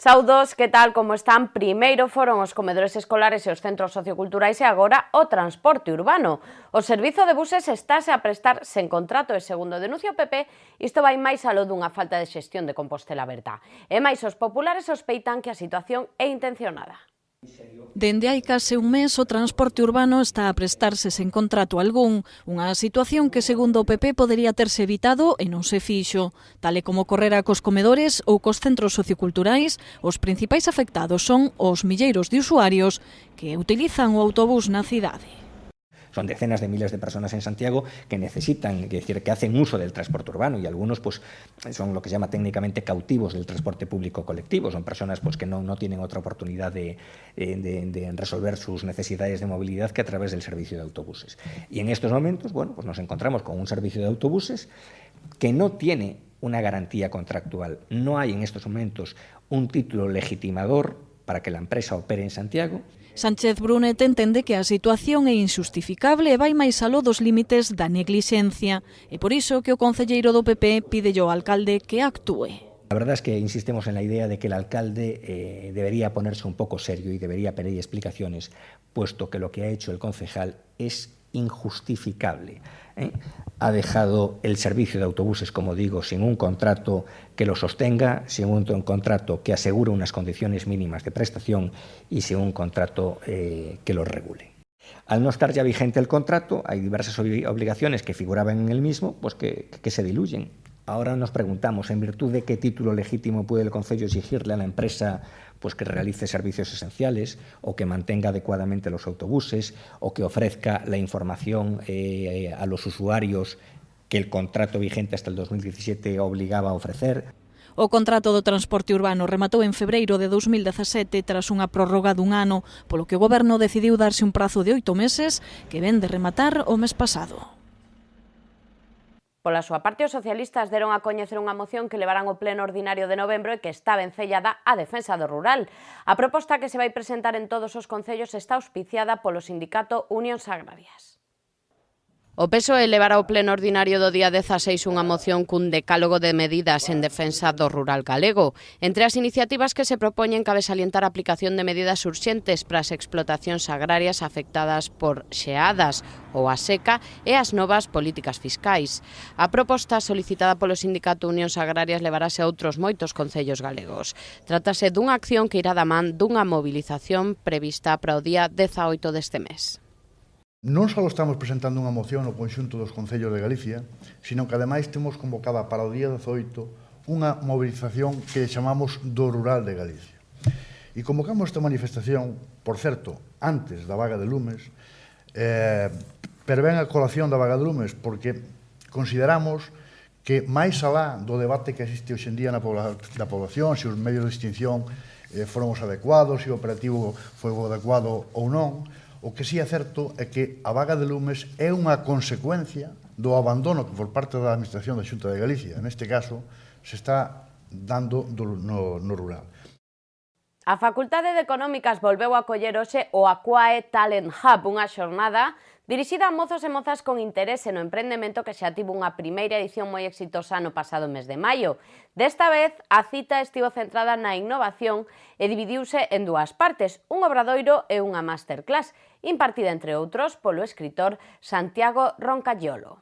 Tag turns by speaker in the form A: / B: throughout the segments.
A: Saudos, que tal, como están? Primeiro foron os comedores escolares e os centros socioculturais e agora o transporte urbano. O servizo de buses estáse a prestar sen contrato e, segundo denuncia o PP, isto vai máis aló dunha falta de xestión de Compostela Aberta. E máis os populares sospeitan que a situación é intencionada.
B: Dende hai case un mes o transporte urbano está a prestarse sen contrato algún, unha situación que segundo o PP podería terse evitado e non se fixo. Tal e como correra cos comedores ou cos centros socioculturais, os principais afectados son os milleiros de usuarios que utilizan o autobús na cidade.
C: Son decenas de miles de personas en Santiago que necesitan, es decir, que hacen uso del transporte urbano y algunos pues son lo que se llama técnicamente cautivos del transporte público colectivo. Son personas pues que no tienen otra oportunidad de resolver sus necesidades de movilidad que a través del servicio de autobuses. Y en estos momentos, bueno, pues nos encontramos con un servicio de autobuses que no tiene una garantía contractual. No hay en estos momentos un título legitimador para que la empresa opere en Santiago.
B: Sánchez Brunet entende que a situación é injustificable e vai máis aló dos límites da neglixencia. E por iso que o concelleiro do PP pide ao alcalde que actúe.
C: La verdad es que insistimos en la idea de que el alcalde debería ponerse un poco serio y debería pedir explicaciones, puesto que lo que ha hecho el concejal es injustificable. Ha dejado el servicio de autobuses, como digo, sin un contrato que lo sostenga, sin un contrato que asegure unas condiciones mínimas de prestación y sin un contrato que lo regule. Al no estar ya vigente el contrato, hay diversas obligaciones que figuraban en el mismo, pues que se diluyen. Ahora nos preguntamos, ¿en virtud de qué título legítimo puede el Concello exigirle a la empresa pues que realice servicios esenciales o que mantenga adecuadamente los autobuses o que ofrezca la información a los usuarios que el contrato vigente hasta el 2017 obligaba a ofrecer?
B: O contrato do transporte urbano rematou en febreiro de 2017 tras unha prórroga dun ano, polo que o Goberno decidiu darse un prazo de 8 meses que ven de rematar o mes pasado.
A: Pola súa parte, os socialistas deron a coñecer unha moción que levarán ao pleno ordinario de novembro e que está vencellada á defensa do rural. A proposta que se vai presentar en todos os concellos está auspiciada polo sindicato Unións Agrarias. O PSOE levará ao pleno ordinario do día 16 unha moción cun decálogo de medidas en defensa do rural galego. Entre as iniciativas que se propoñen cabe salientar a aplicación de medidas urxentes para as explotacións agrarias afectadas por xeadas ou a seca e as novas políticas fiscais. A proposta solicitada polo sindicato Unións Agrarias levarase a outros moitos concellos galegos. Trátase dunha acción que irá da man dunha mobilización prevista para o día 18 deste mes.
D: Non só estamos presentando unha moción no conxunto dos concellos de Galicia, sino que ademais temos convocada para o día 18 unha movilización que chamamos do Rural de Galicia. E convocamos esta manifestación, por certo, antes da vaga de lumes, pero ven a colación da vaga de lumes porque consideramos que máis alá do debate que existe hoxe en día da población, se os medios de extinción foron os adecuados, se o operativo foi o adecuado ou non, o que sí é certo é que a vaga de lumes é unha consecuencia do abandono que por parte da Administración da Xunta de Galicia, neste caso, se está dando no rural.
A: A Facultade de Económicas volveu a acoller hoxe o Aquae Talent Hub, unha xornada dirixida a mozos e mozas con interese no emprendemento que xa tivo unha primeira edición moi exitosa no pasado mes de maio. Desta vez, a cita estivo centrada na innovación e dividiuse en dúas partes, un obradoiro e unha masterclass, impartida entre outros polo escritor Santiago Roncallolo.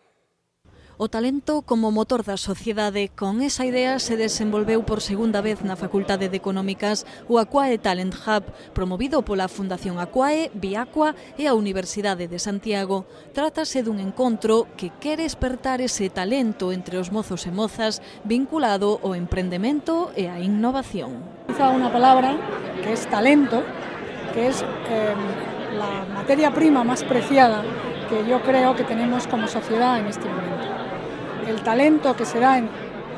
B: O talento como motor da sociedade, con esa idea se desenvolveu por segunda vez na Facultade de Económicas o Aquae Talent Hub, promovido pola Fundación Aquae, Biaqua e a Universidade de Santiago. Trátase dun encontro que quere espertar ese talento entre os mozos e mozas vinculado ao emprendemento e á innovación.
E: Utiliza una palabra que es talento, que es la materia prima más preciada que yo creo que tenemos como sociedad en este momento. El talento que se da en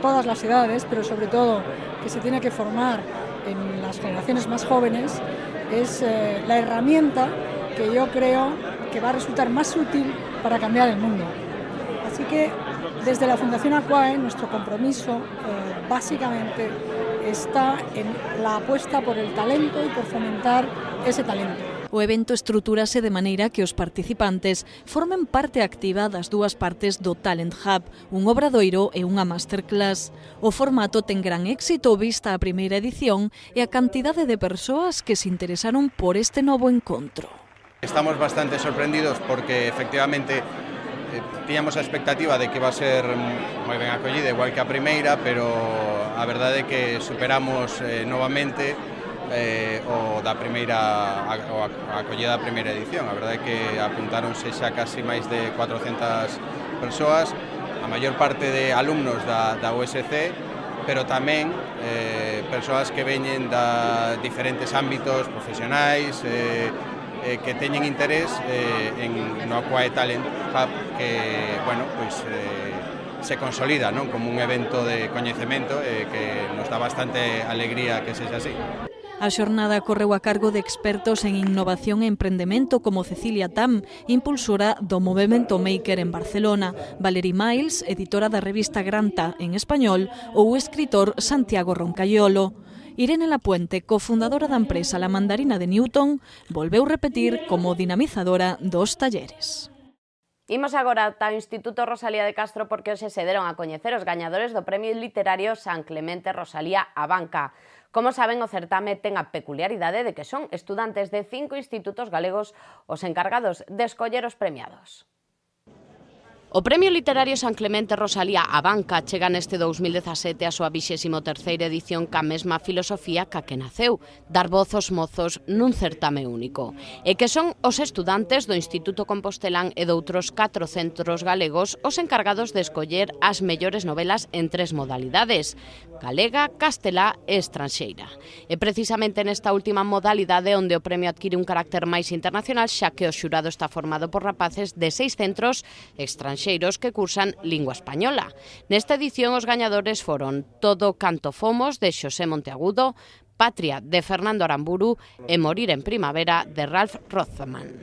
E: todas las edades, pero sobre todo que se tiene que formar en las generaciones más jóvenes, es la herramienta que yo creo que va a resultar más útil para cambiar el mundo. Así que desde la Fundación Aquae nuestro compromiso básicamente está en la apuesta por el talento y por fomentar ese talento.
B: O evento estrutúrase de maneira que os participantes formen parte activa das dúas partes do Talent Hub, un obradoiro e unha masterclass. O formato ten gran éxito vista a primeira edición e a cantidade de persoas que se interesaron por este novo encontro.
F: Estamos bastante sorprendidos porque efectivamente tiñamos a expectativa de que iba a ser moi ben acollida, igual que a primeira, pero a verdade é que superamos novamente o da primeira, a acollida da primeira edición. A verdade é que apuntáronse xa casi máis de 400 persoas, a maior parte de alumnos da USC, pero tamén persoas que veñen da diferentes ámbitos profesionais, que teñen interés no Aquae Talent Hub, que, bueno, pois, se consolida, non, como un evento de coñecemento que nos dá bastante alegría que sexa así.
B: A xornada correu a cargo de expertos en innovación e emprendemento como Cecilia Tam, impulsora do Movemento Maker en Barcelona, Valerie Miles, editora da revista Granta en español, ou o escritor Santiago Roncayolo. Irene Lapuente, cofundadora da empresa La Mandarina de Newton, volveu repetir como dinamizadora dos talleres.
A: Imos agora ata o Instituto Rosalía de Castro porque hoxe se deron a coñecer os gañadores do Premio Literario San Clemente Rosalía Abanca. Como saben, o certame ten a peculiaridade de que son estudantes de 5 institutos galegos os encargados de escoller os premiados. O Premio Literario San Clemente Rosalía Abanca chega neste 2017 a súa 23ª edición ca mesma filosofía ca que naceu, dar voz aos mozos nun certame único. E que son os estudantes do Instituto Compostelán e doutros 4 centros galegos os encargados de escoller as mellores novelas en 3 modalidades: galega, castelá e estranxeira. E precisamente nesta última modalidade onde o premio adquire un carácter máis internacional, xa que o xurado está formado por rapaces de 6 centros estranxeiros que cursan lingua española. Nesta edición os gañadores foron Todo canto fomos, de Xosé Monteagudo, Patria, de Fernando Aramburu e Morir en primavera, de Ralph Rothman.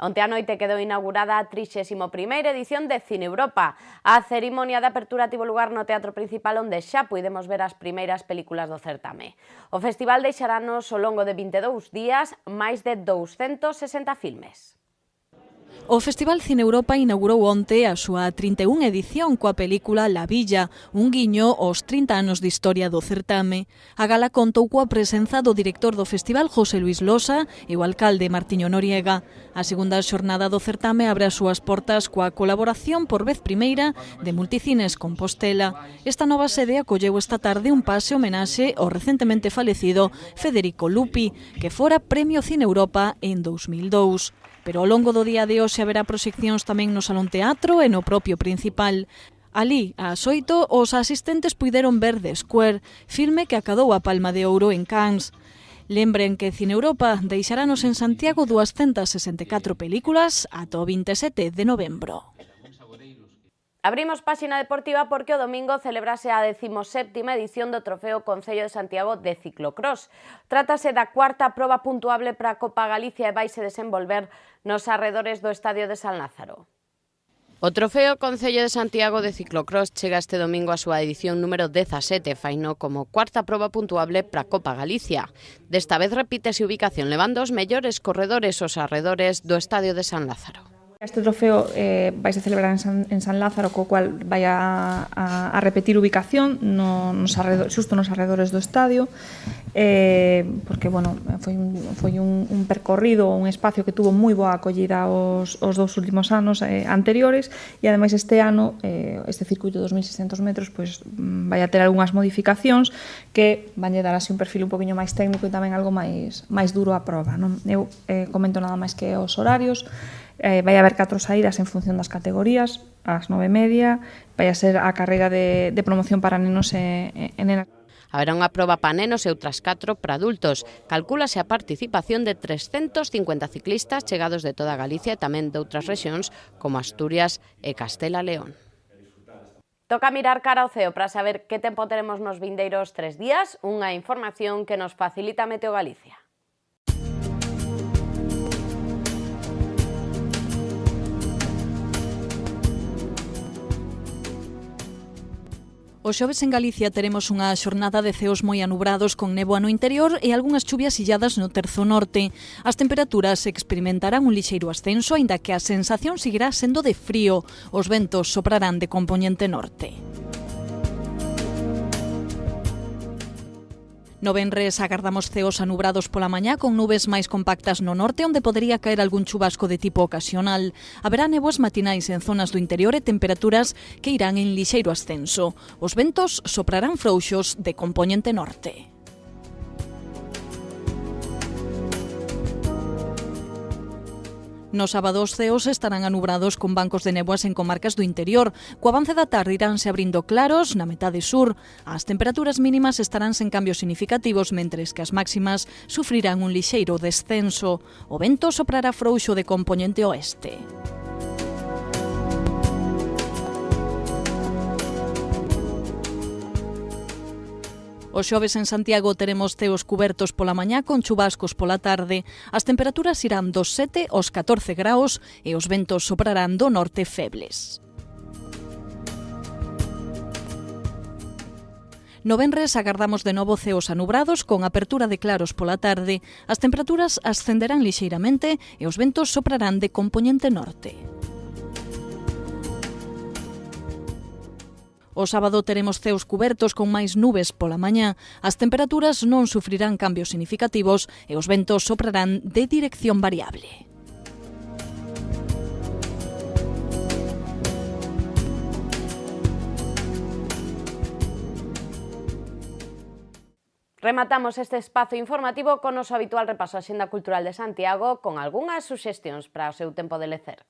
A: Onte a noite quedou inaugurada a 31ª edición de Cine Europa. A cerimonia de apertura tivo lugar no Teatro Principal, onde xa puidemos ver as primeiras películas do certame. O festival deixaranos ao longo de 22 días máis de 260 filmes.
B: O Festival Cine Europa inaugurou onte a súa 31 edición coa película La Villa, un guiño aos 30 anos de historia do certame. A gala contou coa presenza do director do festival, José Luis Losa, e o alcalde Martiño Noriega. A segunda xornada do certame abre as súas portas coa colaboración por vez primeira de Multicines Compostela. Esta nova sede acolleu esta tarde un pase homenaxe ao recentemente falecido Federico Lupi, que fora Premio Cine Europa en 2002. Pero ao longo do día de hoxe haberá proxeccións tamén no Salón Teatro e no propio Principal. Alí, ás 8, os asistentes puideron ver The Square, filme que acadou a Palma de Ouro en Cannes. Lembren que Cine Europa deixaranos en Santiago 264 películas ata o 27 de novembro.
A: Abrimos páxina deportiva porque o domingo celebrase a 17ª edición do Trofeo Concello de Santiago de Ciclocross. Trátase da 4ª proba puntuable para a Copa Galicia e vaise desenvolver nos arredores do Estadio de San Lázaro. O Trofeo Concello de Santiago de Ciclocross chega este domingo a súa edición número 17, faino como 4ª proba puntuable para a Copa Galicia. Desta vez repítese ubicación levando os mellores corredores aos arredores do Estadio de San Lázaro.
G: Este trofeo vai se celebrar en San Lázaro, co cual vai a repetir ubicación xusto nos arredores do estadio, porque, bueno, foi un percorrido, un espacio que tuvo moi boa acollida os 2 últimos anos anteriores, e ademais este ano, este circuito de 2.600 metros, pois vai a ter algunhas modificacións que van a dar así un perfil un poquinho máis técnico e tamén algo máis duro a proba, non? Eu comento nada máis que os horarios. Vai haber 4 saídas en función das categorías, ás 9:30, vai a ser a carreira de promoción para nenos e nenas.
A: Haberá unha proba para nenos e outras 4 para adultos. Calcúlase a participación de 350 ciclistas chegados de toda Galicia e tamén de outras rexións como Asturias e Castela León. Toca mirar cara ao ceo para saber que tempo teremos nos vindeiros 3 días, unha información que nos facilita Meteo Galicia.
B: O xoves en Galicia teremos unha xornada de ceos moi anubrados con néboa no interior e algunhas chuvias illadas no terzo norte. As temperaturas experimentarán un lixeiro ascenso, aínda que a sensación seguirá sendo de frío. Os ventos soprarán de compoñente norte. No venres agardamos ceos anubrados pola mañá con nubes máis compactas no norte onde podería caer algún chubasco de tipo ocasional. Haberá néboas matinais en zonas do interior e temperaturas que irán en lixeiro ascenso. Os ventos soprarán frouxos de compoñente norte. No sábado os ceos estarán anubrados con bancos de néboas en comarcas do interior. Co avance da tarde iránse abrindo claros na metade sur. As temperaturas mínimas estarán sen cambios significativos, mentres que as máximas sufrirán un lixeiro descenso. O vento soprará frouxo de compoñente oeste. O xoves en Santiago teremos ceos cubertos pola mañá con chubascos pola tarde. As temperaturas irán dos 7 aos 14 graus e os ventos soprarán do norte febles. No venres agardamos de novo ceos anubrados con apertura de claros pola tarde. As temperaturas ascenderán lixeiramente e os ventos soprarán de compoñente norte. O sábado teremos ceos cubertos con máis nubes pola mañá. As temperaturas non sufrirán cambios significativos e os ventos soprarán de dirección variable.
A: Rematamos este espazo informativo con o noso habitual repaso á Axenda Cultural de Santiago con algunhas suxestións para o seu tempo de lecer.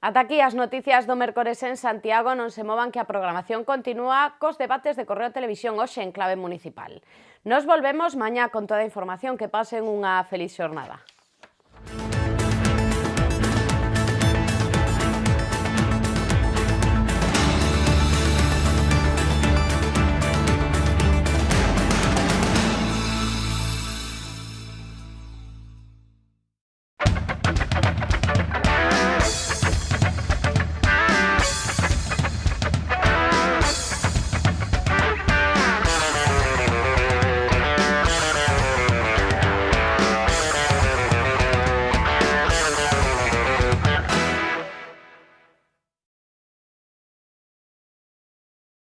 A: Ata aquí as noticias do mércores en Santiago. Non se movan que a programación continúa cos debates de Correo Televisión hoxe en clave municipal. Nos volvemos mañá con toda a información. Que pasen unha feliz xornada.